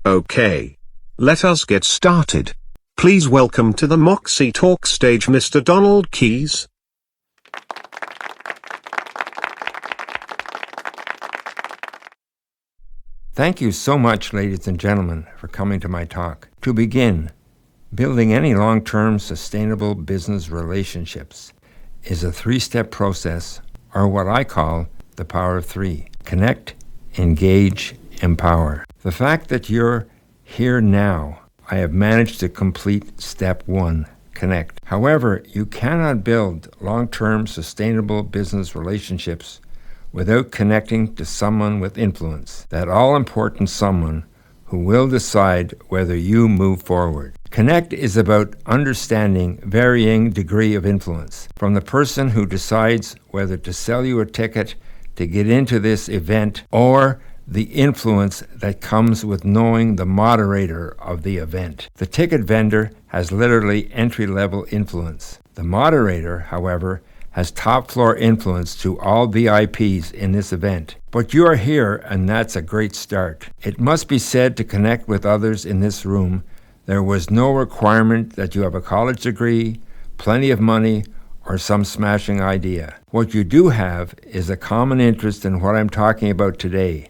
Okay. Let us get started. Please welcome to the Moxcee talk stage Mr. Donald Keys. Thank you so much, ladies and gentlemen, for coming to my talk. To begin, building any long-term sustainable business relationships is a three-step process, or what I call the power of three. Connect, engage, empower. The fact that you're here now, I have managed to complete step one, connect. However, you cannot build long-term sustainable business relationships without connecting to someone with influence, that all-important someone who will decide whether you move forward. Connect is about understanding varying degree of influence, from the person who decides whether to sell you a ticket to get into this event, or the influence that comes with knowing the moderator of the event. The ticket vendor has literally entry-level influence. The moderator, however, has top-floor influence to all VIPs in this event. But you are here, and that's a great start. It must be said, to connect with others in this room, there was no requirement that you have a college degree, plenty of money, or some smashing idea. What you do have is a common interest in what I'm talking about today,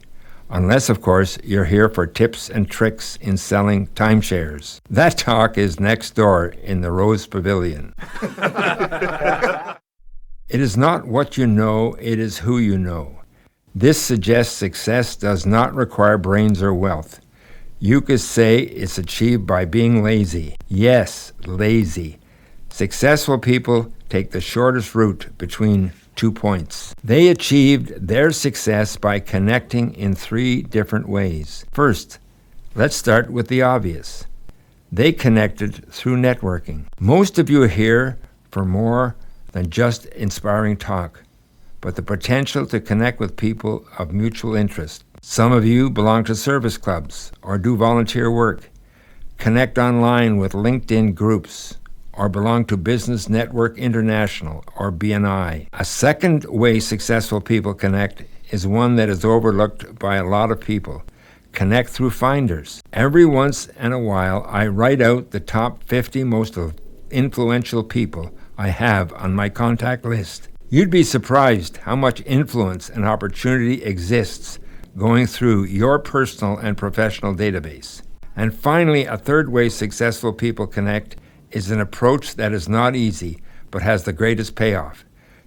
unless, of course, you're here for tips and tricks in selling timeshares. That talk is next door in the Rose Pavilion. It is not what you know, it is who you know. This suggests success does not require brains or wealth. You could say it's achieved by being lazy. Yes, lazy. Successful people take the shortest route between 2 points. They achieved their success by connecting in three different ways. First, let's start with the obvious. They connected through networking. Most of you are here for more than just inspiring talk, but the potential to connect with people of mutual interest. Some of you belong to service clubs or do volunteer work, connect online with LinkedIn groups, or belong to Business Network International or BNI. A second way successful people connect is one that is overlooked by a lot of people. Connect through finders. Every once in a while, I write out the top 50 most influential people I have on my contact list. You'd be surprised how much influence and opportunity exists going through your personal and professional database. And finally, a third way successful people connect is an approach that is not easy, but has the greatest payoff.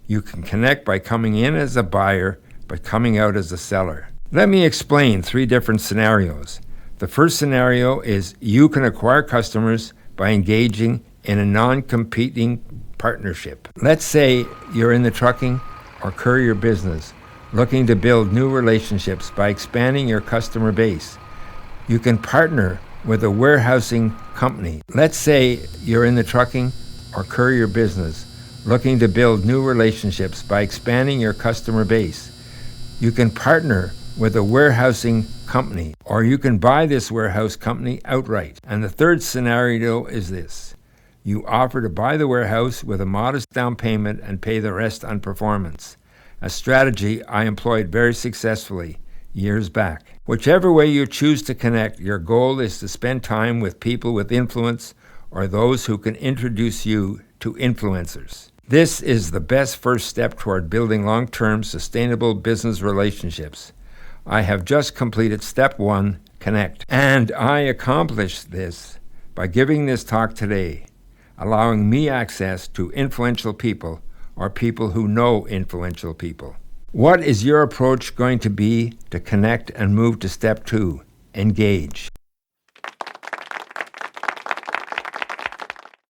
You can connect by coming in as a buyer, but coming out as a seller. Let me explain three different scenarios. The first scenario is you can acquire customers by engaging in a non-competing partnership. Let's say you're in the trucking or courier business, looking to build new relationships by expanding your customer base. You can partner with a warehousing company. Let's say you're in the trucking or courier business, looking to build new relationships by expanding your customer base. You can partner with a warehousing company, or you can buy this warehouse company outright. And the third scenario is this. You offer to buy the warehouse with a modest down payment and pay the rest on performance. A strategy I employed very successfully years back. Whichever way you choose to connect, your goal is to spend time with people with influence or those who can introduce you to influencers. This is the best first step toward building long-term sustainable business relationships. I have just completed step one, connect. And I accomplished this by giving this talk today, allowing me access to influential people or people who know influential people. What is your approach going to be to connect and move to step two, engage?